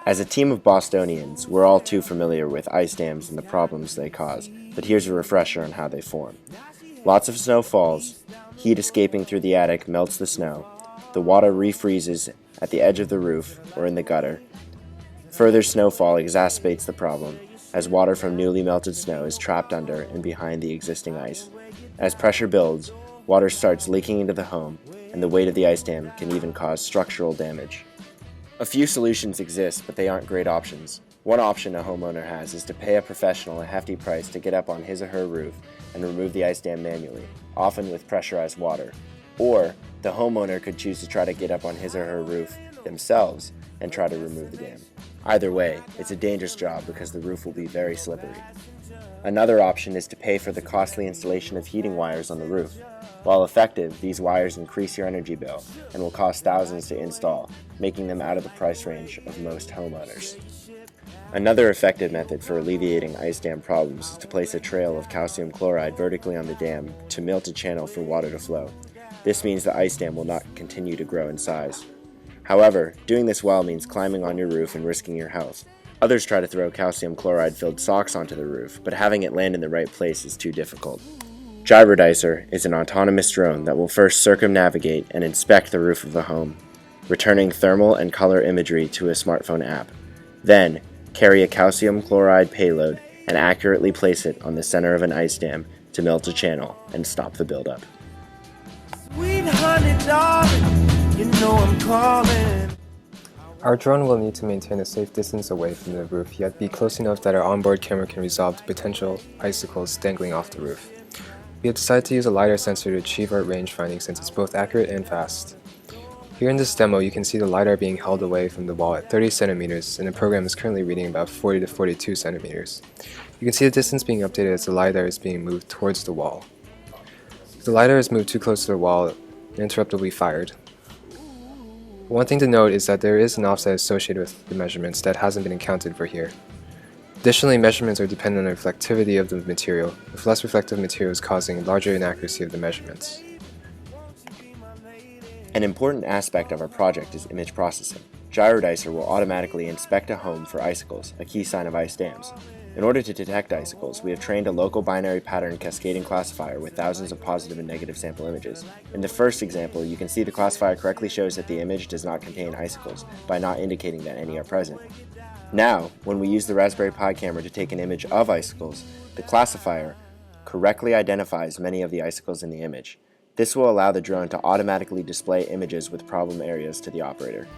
As a team of Bostonians, we're all too familiar with ice dams and the problems they cause, but here's a refresher on how they form. Lots of snow falls, heat escaping through the attic melts the snow, the water refreezes at the edge of the roof or in the gutter. Further snowfall exacerbates the problem, as water from newly melted snow is trapped under and behind the existing ice. As pressure builds, water starts leaking into the home, and the weight of the ice dam can even cause structural damage. A few solutions exist, but they aren't great options. One option a homeowner has is to pay a professional a hefty price to get up on his or her roof and remove the ice dam manually, often with pressurized water. Or, the homeowner could choose to try to get up on his or her roof themselves and try to remove the dam. Either way, it's a dangerous job because the roof will be very slippery. Another option is to pay for the costly installation of heating wires on the roof. While effective, these wires increase your energy bill and will cost thousands to install, making them out of the price range of most homeowners. Another effective method for alleviating ice dam problems is to place a trail of calcium chloride vertically on the dam to melt a channel for water to flow. This means the ice dam will not continue to grow in size. However, doing this well means climbing on your roof and risking your health. Others try to throw calcium chloride-filled socks onto the roof, but having it land in the right place is too difficult. Gyrodicer is an autonomous drone that will first circumnavigate and inspect the roof of a home, returning thermal and color imagery to a smartphone app. Then, carry a calcium chloride payload and accurately place it on the center of an ice dam to melt a channel and stop the buildup. Sweet honey, darling, you know I'm calling. Our drone will need to maintain a safe distance away from the roof, yet be close enough that our onboard camera can resolve the potential icicles dangling off the roof. We have decided to use a LiDAR sensor to achieve our range finding since it's both accurate and fast. Here in this demo, you can see the LiDAR being held away from the wall at 30 centimeters, and the program is currently reading about 40 to 42 centimeters. You can see the distance being updated as the LiDAR is being moved towards the wall. If the LiDAR is moved too close to the wall, an interrupt will be fired. One thing to note is that there is an offset associated with the measurements that hasn't been accounted for here. Additionally, measurements are dependent on the reflectivity of the material, with less reflective materials causing larger inaccuracy of the measurements. An important aspect of our project is image processing. Gyrodicer will automatically inspect a home for icicles, a key sign of ice dams. In order to detect icicles, we have trained a local binary pattern cascading classifier with thousands of positive and negative sample images. In the first example, you can see the classifier correctly shows that the image does not contain icicles by not indicating that any are present. Now, when we use the Raspberry Pi camera to take an image of icicles, the classifier correctly identifies many of the icicles in the image. This will allow the drone to automatically display images with problem areas to the operator.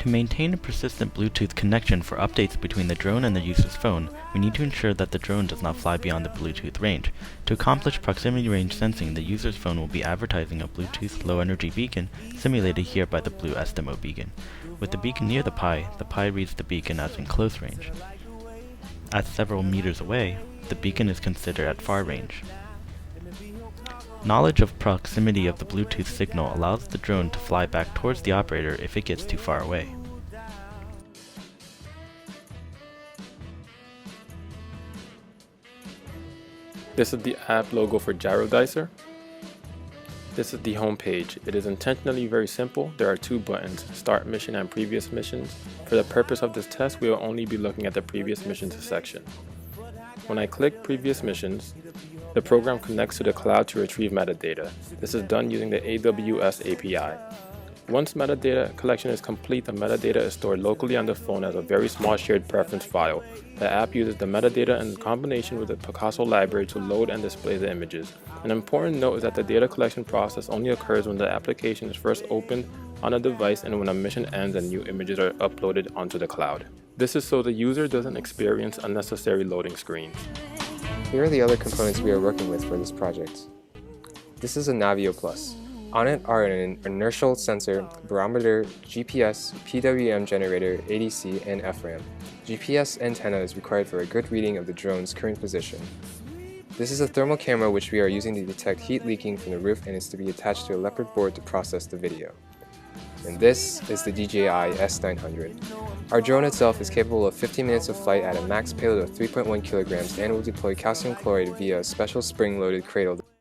To maintain a persistent Bluetooth connection for updates between the drone and the user's phone, we need to ensure that the drone does not fly beyond the Bluetooth range. To accomplish proximity range sensing, the user's phone will be advertising a Bluetooth low-energy beacon, simulated here by the blue Estimo beacon. With the beacon near the Pi reads the beacon as in close range. At several meters away, the beacon is considered at far range. Knowledge of proximity of the Bluetooth signal allows the drone to fly back towards the operator if it gets too far away. This is the app logo for Gyrodicer. This is the home page. It is intentionally very simple. There are two buttons, Start Mission and Previous Missions. For the purpose of this test, we will only be looking at the Previous Missions section. When I click Previous Missions, the program connects to the cloud to retrieve metadata. This is done using the AWS API. Once metadata collection is complete, the metadata is stored locally on the phone as a very small shared preference file. The app uses the metadata in combination with the Picasso library to load and display the images. An important note is that the data collection process only occurs when the application is first opened on a device and when a mission ends and new images are uploaded onto the cloud. This is so the user doesn't experience unnecessary loading screens. Here are the other components we are working with for this project. This is a Navio Plus. On it are an inertial sensor, barometer, GPS, PWM generator, ADC, and FRAM. GPS antenna is required for a good reading of the drone's current position. This is a thermal camera which we are using to detect heat leaking from the roof and is to be attached to a Leopard board to process the video. And this is the DJI S900. Our drone itself is capable of 15 minutes of flight at a max payload of 3.1 kilograms and will deploy calcium chloride via a special spring-loaded cradle